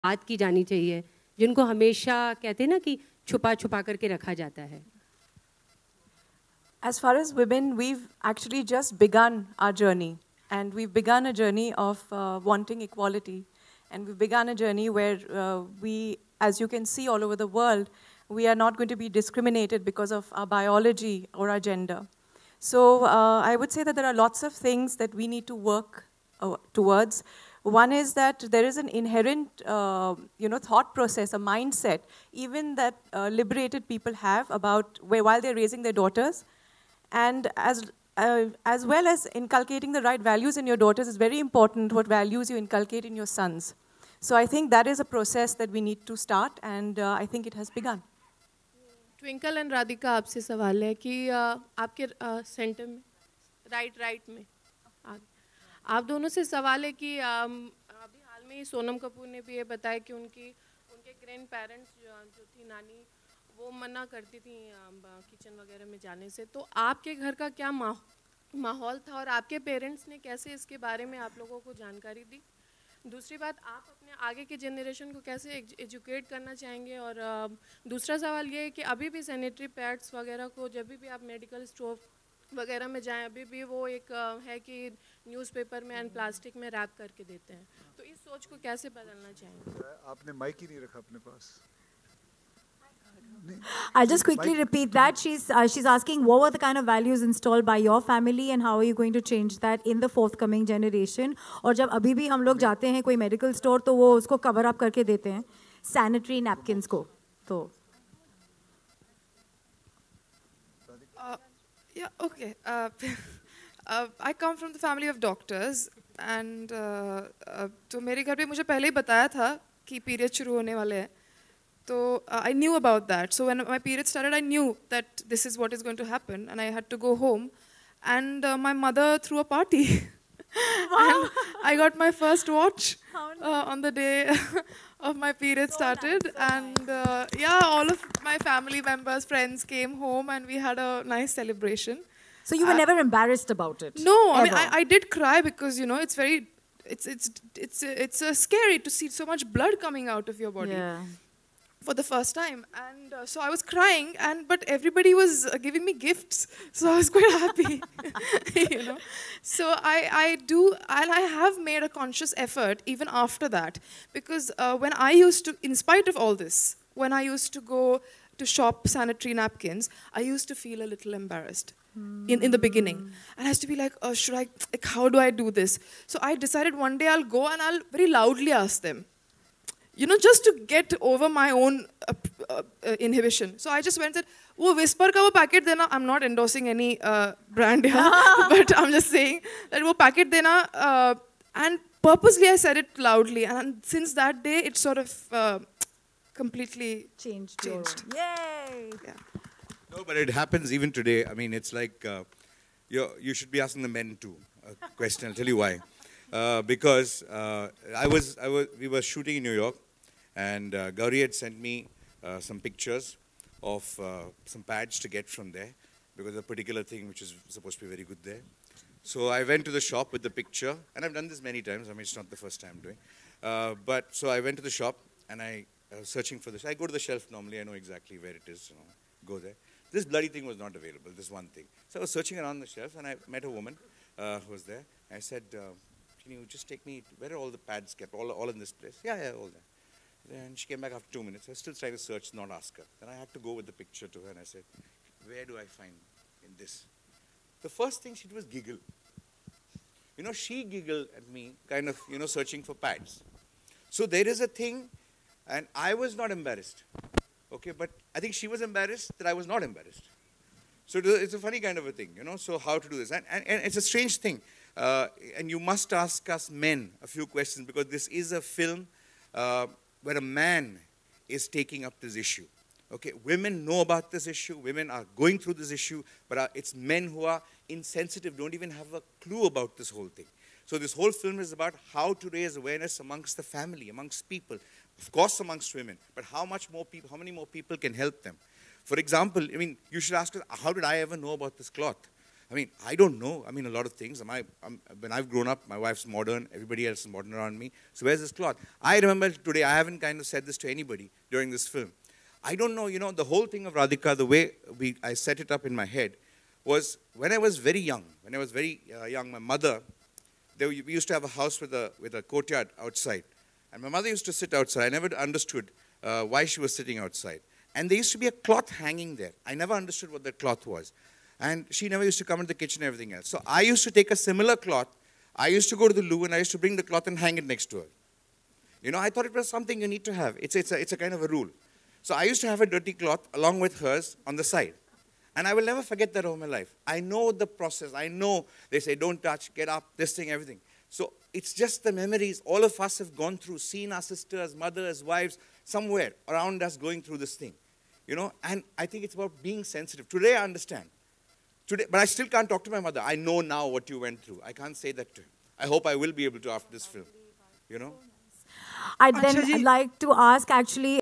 बात की जानी चाहिए, जिनको हमेशा कहते हैं ना कि छुपा छुपा करके रखा जाता है? As far as women, we've actually just begun our journey. And we've begun a journey of wanting equality. And we've begun a journey where we, as you can see all over the world, we are not going to be discriminated because of our biology or our gender. So I would say that there are lots of things that we need to work towards. One is that there is an inherent thought process, a mindset, even that liberated people have about while they're raising their daughters. And as well as inculcating the right values in your daughters, is very important what values you inculcate in your sons. So I think that is a process that we need to start, and I think it has begun. Twinkle and Radhika, आपसे सवाल है कि आपके centre में right में आप दोनों से सवाल है कि अभी हाल में ही सोनम कपूर ने भी ये बताया कि उनके ग्रैंड पेरेंट्स जो थी नानी, वो मना करती थी किचन वगैरह में जाने से, तो आपके घर का क्या माहौल था और आपके पेरेंट्स ने कैसे इसके बारे में आप लोगों को जानकारी दी? दूसरी बात, आप अपने आगे के जनरेशन को कैसे एजुकेट करना चाहेंगे? और दूसरा सवाल ये है कि अभी भी सैनिटरी पैड्स वगैरह को जब भी आप मेडिकल स्टोर वगैरह में जाएं, अभी भी वो एक है कि न्यूज़पेपर में एंड प्लास्टिक में रैप करके देते हैं, तो इस सोच को कैसे बदलना चाहेंगे? आपने माइक ही नहीं रखा अपने पास. I'll just quickly repeat that. She's asking what were the kind of values installed by your family and how are you going to change that in the forthcoming generation? और जब अभी भी हम लोग जाते हैं कोई मेडिकल स्टोर तो वो उसको कवर अप करके देते हैं सैनिटरी नैपकिन्स को. तो yeah, okay. I come from the family of doctors and तो मेरे घर पे मुझे पहले ही बताया था कि पीरियड शुरू होने वाले हैं. So I knew about that. So when my period started, I knew that this is what is going to happen, and I had to go home. And my mother threw a party. And I got my first watch on the day of my period started. And yeah, all of my family members, friends came home, and we had a nice celebration. So you were never embarrassed about it? No, ever. I mean I did cry because it's very it's scary to see so much blood coming out of your body. Yeah. For the first time, and so I was crying, but everybody was giving me gifts, so I was quite happy, So I do, and I have made a conscious effort even after that, because when I used to, in spite of all this, when I used to go to shop sanitary napkins, I used to feel a little embarrassed in the beginning, and I used to be like, oh, how do I do this? So I decided one day I'll go and I'll very loudly ask them. Just to get over my own inhibition. So I just went and said, "वो Whisper का वो packet देना." I'm not endorsing any brand here, but I'm just saying that वो packet देना. And purposely I said it loudly. And since that day, it sort of completely changed. Yay! Yeah. No, but it happens even today. I mean, it's like you should be asking the men too a question. I'll tell you why. Because we were shooting in New York, and Gauri had sent me some pictures of some pads to get from there, because a particular thing which is supposed to be very good there. So I went to the shop with the picture, and I've done this many times. I mean, it's not the first time I'm doing. But so I went to the shop, and I was searching for this. I go to the shelf normally. I know exactly where it is. Go there. This bloody thing was not available, this one thing. So I was searching around the shelf, and I met a woman who was there. I said, can you just take me, where are all the pads kept, all in this place? Yeah, all there. Then she came back after 2 minutes. I was still trying to search, not ask her. Then I had to go with the picture to her, and I said, where do I find in this? The first thing she did was giggle. She giggled at me, kind of, searching for pads. So there is a thing, and I was not embarrassed. Okay, but I think she was embarrassed that I was not embarrassed. So it's a funny kind of a thing, so how to do this. And it's a strange thing. And you must ask us men a few questions, because this is a film where a man is taking up this issue. Okay, women know about this issue, women are going through this issue, but it's men who are insensitive, don't even have a clue about this whole thing. So this whole film is about how to raise awareness amongst the family, amongst people, of course amongst women, but how many more people can help them. For example, I mean, you should ask us, how did I ever know about this cloth? I mean, I don't know. I mean, a lot of things. When I've grown up, my wife's modern. Everybody else is modern around me. So where's this cloth? I remember today, I haven't kind of said this to anybody during this film. I don't know, the whole thing of Radhika, the way I set it up in my head was when I was very young. When I was very young, my mother, we used to have a house with a courtyard outside. And my mother used to sit outside. I never understood why she was sitting outside. And there used to be a cloth hanging there. I never understood what that cloth was. And she never used to come into the kitchen and everything else. So I used to take a similar cloth. I used to go to the loo and I used to bring the cloth and hang it next to her. I thought it was something you need to have. It's a kind of a rule. So I used to have a dirty cloth along with hers on the side. And I will never forget that all my life. I know the process. I know they say, don't touch, get up, this thing, everything. So it's just the memories all of us have gone through, seen our sisters, mothers, wives, somewhere around us going through this thing. And I think it's about being sensitive. Today I understand. But I still can't talk to my mother. I know now what you went through. I can't say that to him. I hope I will be able to after this film. I'd then like to ask actually